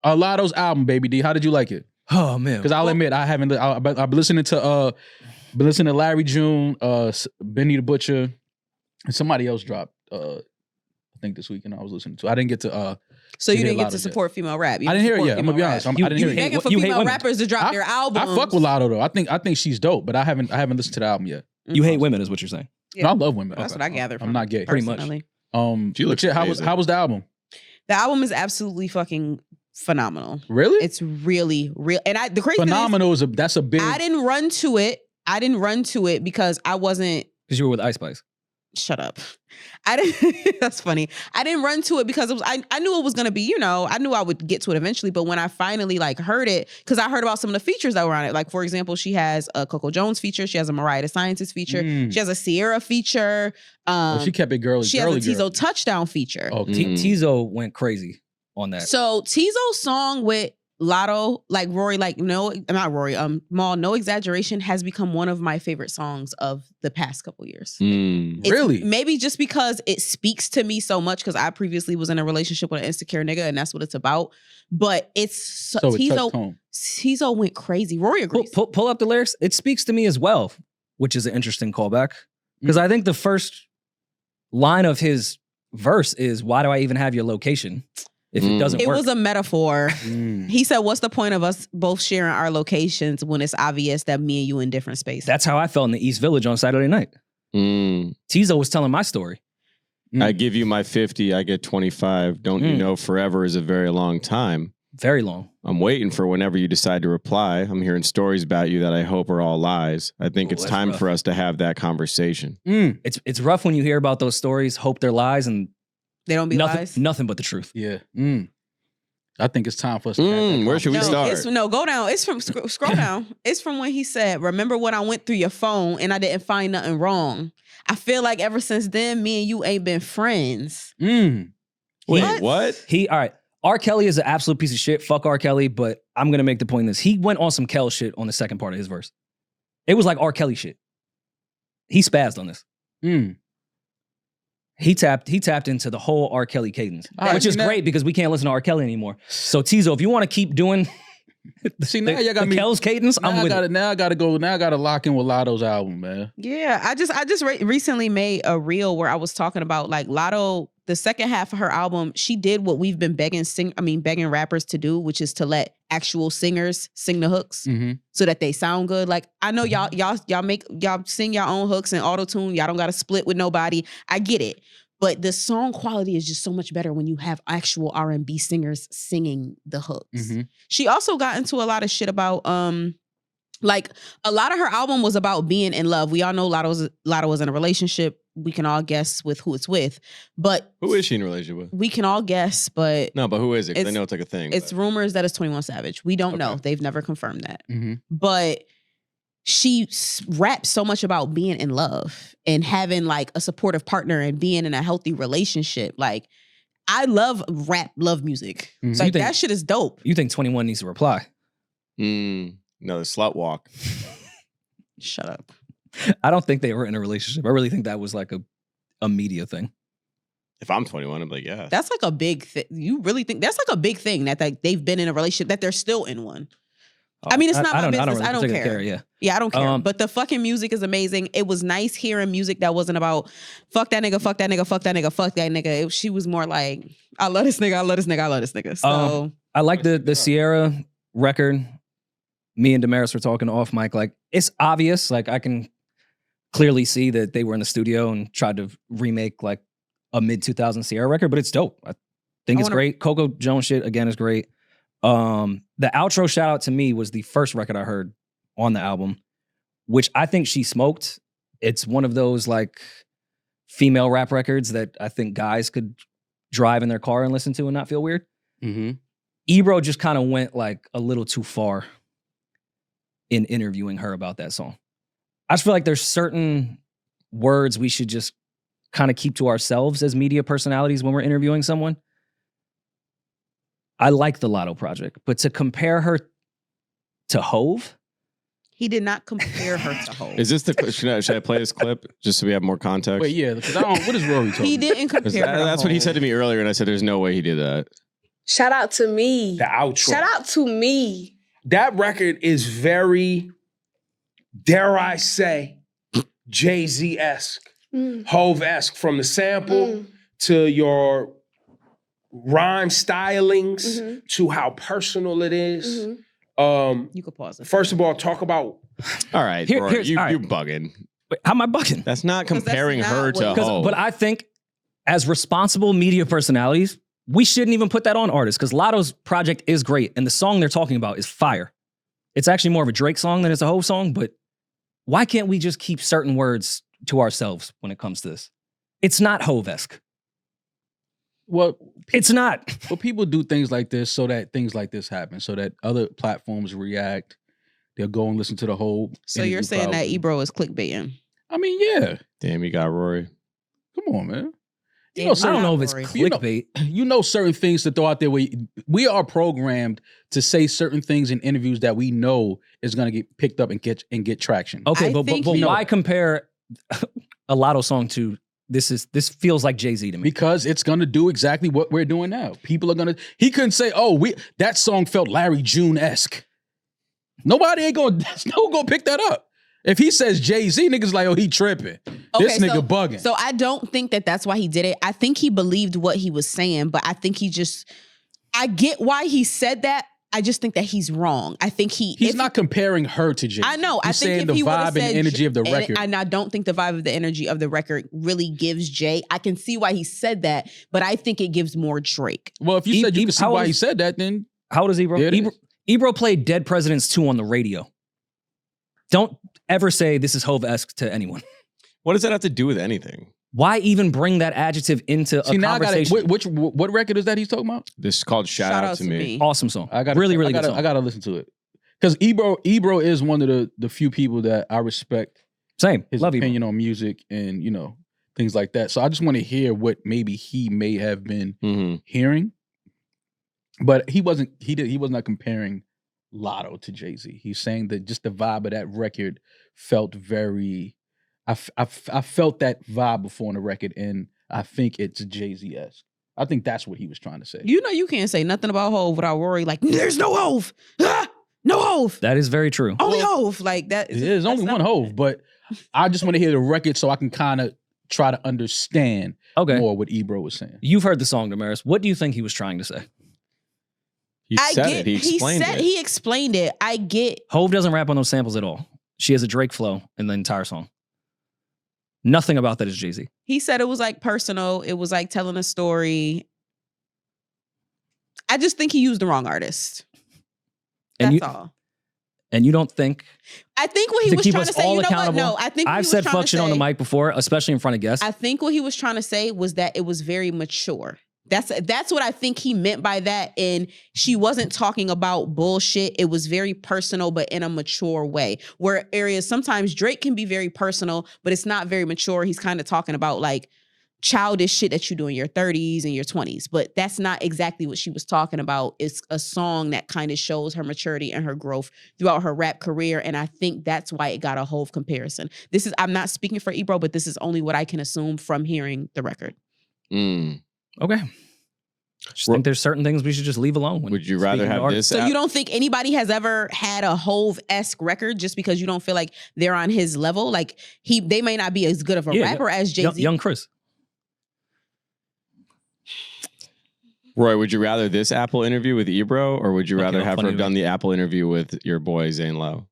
Latto's album, Baby D. How did you like it? Oh man, Because I'll admit I haven't. I've been listening to Larry June, Benny the Butcher, and somebody else dropped. I think this weekend I was listening to. I didn't get to. So you hear didn't get to Latto's support female rap. I didn't hear it yet. I'm gonna be honest. I didn't hear it. Begging for you hate female women. rappers to drop their albums. I fuck with Latto though. I think she's dope, but I haven't listened to the album yet. you hate women, is what you're saying. Yeah. No, I love women. That's what I gathered. I'm not gay. Pretty much. She looks. How was the album? The album is absolutely fucking phenomenal. Really? It's really real. And the crazy phenomenal is that's a big. I didn't run to it because I wasn't. Because you were with Ice Spice. Shut up. I didn't. That's funny. I didn't run to it because it was. I knew it was gonna be. I knew I would get to it eventually. But when I finally heard it, because I heard about some of the features that were on it. Like for example, she has a Coco Jones feature. She has a Mariah the Scientist feature. She has a Sierra feature. She kept it girly. She has a Tizo Touchdown feature. Oh, Tizo went crazy on that. So Tizo's song with Latto, like Rory, not Rory, Maul, No Exaggeration, has become one of my favorite songs of the past couple years. Really? Maybe just because it speaks to me so much, because I previously was in a relationship with an insecure nigga, and that's what it's about. But it's Tizo went crazy. Rory agrees. Pull up the lyrics. It speaks to me as well, which is an interesting callback. Because I think the first line of his verse is, "Why do I even have your location if it doesn't work?" It was a metaphor. He said, "What's the point of us both sharing our locations when it's obvious that me and you in different spaces?" That's how I felt in the East Village on Saturday night. Tizo was telling my story. I give you my 50, I get 25. Don't you know forever is a very long time? Very long. I'm waiting for whenever you decide to reply. I'm hearing stories about you that I hope are all lies. I think it's time for us to have that conversation. It's rough when you hear about those stories, hope they're lies, and they don't be lies. Nothing but the truth. Yeah. I think it's time for us to have that. Where should we start? Go down. It's from scroll down. It's from when he said, "Remember when I went through your phone and I didn't find nothing wrong? I feel like ever since then, me and you ain't been friends." Wait, what? All right. R. Kelly is an absolute piece of shit. Fuck R. Kelly, but I'm gonna make the point this. He went on some Kel shit on the second part of his verse. It was like R. Kelly shit. He spazzed on this. He tapped into the whole R. Kelly cadence, which is great because we can't listen to R. Kelly anymore. So Tizo, if you want to keep doing Kel's cadence, I'm with it. Now I gotta lock in with Latto's album, man. Yeah, I just recently made a reel where I was talking about Latto. The second half of her album, she did what we've been begging rappers to do, which is to let actual singers sing the hooks so that they sound good. Like, I know y'all sing your own hooks and auto-tune. Y'all don't got to split with nobody. I get it. But the song quality is just so much better when you have actual R&B singers singing the hooks. She also got into a lot of shit about a lot of her album was about being in love. We all know Latto was in a relationship. We can all guess with who it's with. But who is she in a relationship with? We can all guess, but no, but who is it? Because I know it's like a thing. It's rumors that it's 21 Savage. We don't know. They've never confirmed that. But she raps so much about being in love and having a supportive partner and being in a healthy relationship. Like, I love love music. So that shit is dope. You think 21 needs to reply? No, the slut walk. Shut up. I don't think they were in a relationship. I really think that was like a media thing. If I'm 21, I'm like, yeah. That's like a big thing. You really think that's like a big thing that they've been in a relationship, that they're still in one? I mean, it's not my business. I don't care. Yeah, I don't care. But the fucking music is amazing. It was nice hearing music that wasn't about fuck that nigga, fuck that nigga, fuck that nigga, fuck that nigga. She was more like, I love this nigga, I love this nigga, I love this nigga. So I like the Sierra record. Me and Demaris were talking off mic. Like, it's obvious. Like, I can clearly see that they were in the studio and tried to remake like a mid-2000s Sierra record, but it's dope. I think it's great. Coco Jones shit, again, is great. The outro shout out to me was the first record I heard on the album, which I think she smoked. It's one of those like female rap records that I think guys could drive in their car and listen to and not feel weird. Ebro just kind of went like a little too far in interviewing her about that song. I just feel like there's certain words we should just kind of keep to ourselves as media personalities when we're interviewing someone. I like the Latto project, but to compare her to Hove? He did not compare her to Hove. Is this should I play this clip just so we have more context? Wait, yeah, because what is Rory talking? He didn't compare her to That's what he said to me earlier, and I said, there's no way he did that. Shout out to me. The outro. Shout out to me. That record is very, dare I say, Jay-Z-esque, Hove-esque, from the sample to your rhyme stylings to how personal it is. You could pause it. First of all, talk about... All right, Rory, you bugging. Wait, how am I bugging? That's not comparing that's not her to what- Hov. But I think as responsible media personalities, we shouldn't even put that on artists because Latto's project is great and the song they're talking about is fire. It's actually more of a Drake song than it's a Hov song, but why can't we just keep certain words to ourselves when it comes to this? It's not Hov-esque. Well, It's not. well, people do things like this so that things like this happen, so that other platforms react. They'll go and listen to the whole. So you're interview saying that probably. Ebro is clickbaiting? I mean, yeah. Damn, you got Rory. Come on, man. You Damn, know, I certain, don't know if it's Rory. clickbait. you know certain things to throw out there. We are programmed to say certain things in interviews that we know is going to get picked up and get traction. Okay, I but think why compare a Latto song to this? This feels like Jay-Z to me. Because it's gonna do exactly what we're doing now. People are gonna. He couldn't say, "Oh, that song felt Larry June-esque." Nobody ain't gonna. No gonna pick that up. If he says Jay-Z, niggas like, "Oh, he tripping." This nigga bugging. So I don't think that that's why he did it. I think he believed what he was saying, but I think he just. I get why he said that. I just think that he's wrong. I think he's not comparing her to Jay-Z. I know. He's I think saying if the he would've vibe and said energy of the record. and I don't think the vibe of the energy of the record really gives Jay. I can see why he said that, but I think it gives more Drake. Well, if you said you can see how why old he is- said that, then How old is Ebro? There it is. Ebro played Dead Presidents 2 on the radio. Don't ever say this is Hov-esque to anyone. What does that have to do with anything? Why even bring that adjective into see a now I conversation? got what record is that he's talking about? This is called Shout Out to Me. Awesome song. I got really good song. I gotta listen to it because Ebro is one of the few people that I respect Same. his Love opinion on music and things like that. So I just want to hear what maybe he may have been Mhm. hearing, but he was not comparing Latto to Jay-Z. He's saying that just the vibe of that record felt very. I felt that vibe before on the record, and I think it's Jay-Z-esque. I think that's what he was trying to say. You know, you can't say nothing about Hov without Rory. Like, there's no Hov. Ah, no Hov. That is very true. Only Hov. Like that. There's only one Hov, but I just want to hear the record so I can kind of try to understand Okay. more what Ebro was saying. You've heard the song, Demaris. What do you think he was trying to say? He said it. He explained it. He explained it. I get. Hov doesn't rap on those samples at all. She has a Drake flow in the entire song. Nothing about that is Jay-Z. He said it was like personal. It was like telling a story. I just think he used the wrong artist. And That's all. And you don't think I think what he to was keep trying us to say, all you know what? accountable? No, I think what he I've was said trying fuck to shit on the say- mic before, especially in front of guests. I think what he was trying to say was that it was very mature. That's what I think he meant by that. And she wasn't talking about bullshit. It was very personal, but in a mature way. Where areas sometimes Drake can be very personal, but it's not very mature. He's kind of talking about like childish shit that you do in your 30s and your 20s. But that's not exactly what she was talking about. It's a song that kind of shows her maturity and her growth throughout her rap career. And I think that's why it got a Hov comparison. I'm not speaking for Ebro, but this is only what I can assume from hearing the record. Mm. Okay. Just think there's certain things we should just leave alone. when Would you rather speaking to have artists. this? So you don't think anybody has ever had a Hov-esque record just because you don't feel like they're on his level? Like they may not be as good of a Yeah, rapper as Jay-Z. Young Chris. Roy, would you rather this Apple interview with Ebro, or would you Okay, rather no, have funny her to done the Apple interview with your boy Zane Lowe?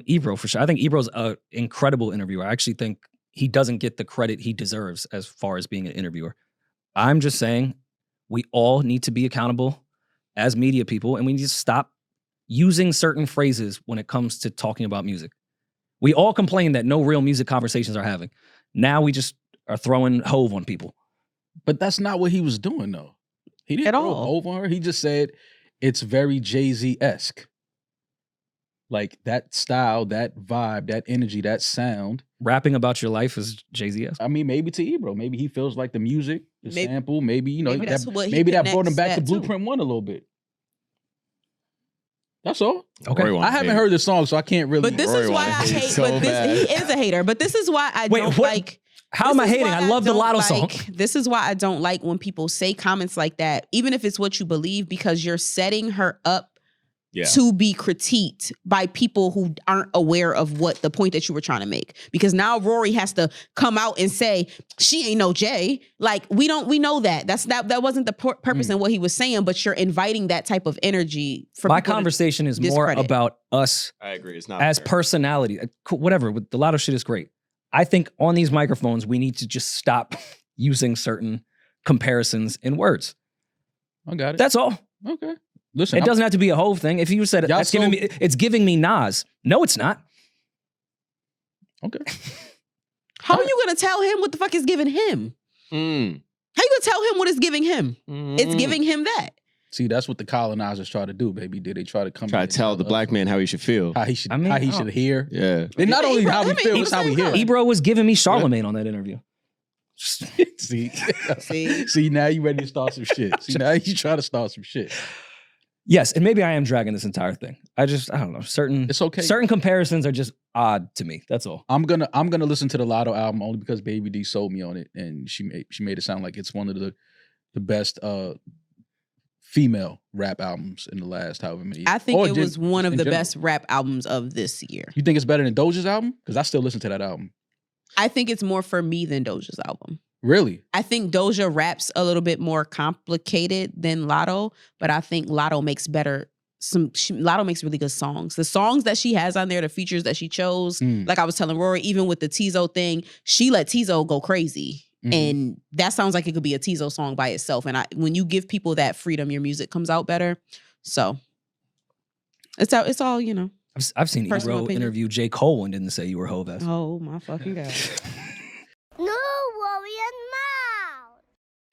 Ebro for sure. I think Ebro's an incredible interviewer. I actually think he doesn't get the credit he deserves as far as being an interviewer. I'm just saying we all need to be accountable as media people, and we need to stop using certain phrases when it comes to talking about music. We all complain that no real music conversations are having. Now we just are throwing Hov on people. But that's not what he was doing, though. He didn't At throw all. Hov on her. He just said it's very Jay-Z-esque. Like that style, that vibe, that energy, that sound. Rapping about your life is Jay-Z-esque. I mean, maybe to Ebro. Maybe he feels like the music, the Maybe- sample, maybe, maybe that's what he maybe that brought him connects back to that to. Blueprint 1 a little bit. That's all. Okay. Rory wants I haven't hate. heard the song, so I can't really. But this Rory is why wanted I to hate. so But bad. he is a hater. But this is why I Wait, don't what? like. How am I This is hating? why I love the don't Latto like- song. This is why I don't like when people say comments like that, even if it's what you believe, because you're setting her up to be critiqued by people who aren't aware of what the point that you were trying to make. Because now Rory has to come out and say she ain't no Jay. Like we know that that wasn't the purpose in what he was saying. But you're inviting that type of energy. For My people to conversation is more discredit. about us I agree. It's not as fair. personality. Whatever. With the Latto shit is great. I think on these microphones we need to just stop using certain comparisons in words. I got it. That's all. Okay. Listen, It doesn't have to be a whole thing. If you said Y'all that's giving me, it's giving me Nas. No, it's not. Okay. How are you gonna tell him what the fuck is giving him? Mm. How you gonna tell him what is giving him? It's Mm. giving him that. See, that's what the colonizers try to do, baby. Did they try to come Try in to tell and the black man how he should feel. how he should I mean, how he I should don't- hear? Yeah. And not only Ebro- how we him and feel, Ebro it's how we same hear. color. Ebro was giving me Charlemagne on that interview. See, See? see, now you ready to start some shit. See, now you try to start some shit. Yes, and maybe I am dragging this entire thing. I don't know. It's okay. Certain comparisons are just odd to me. That's all. I'm gonna listen to the Latto album only because Baby D sold me on it, and she made it sound like it's one of the best female rap albums in the last however many years. I think Or it was one of in the general. best rap albums of this year. You think it's better than Doja's album? Because I still listen to that album. I think it's more for me than Doja's album. Really? I think Doja raps a little bit more complicated than Latto, but I think Latto makes Latto makes really good songs. The songs that she has on there, the features that she chose, like I was telling Rory, even with the Tizo thing, she let Tizo go crazy. And that sounds like it could be a Tizo song by itself. And when you give people that freedom, your music comes out better. So it's all, you know. I've seen Personal Ebro opinion. interview J. Cole and didn't say you were Hove. Oh my fucking God.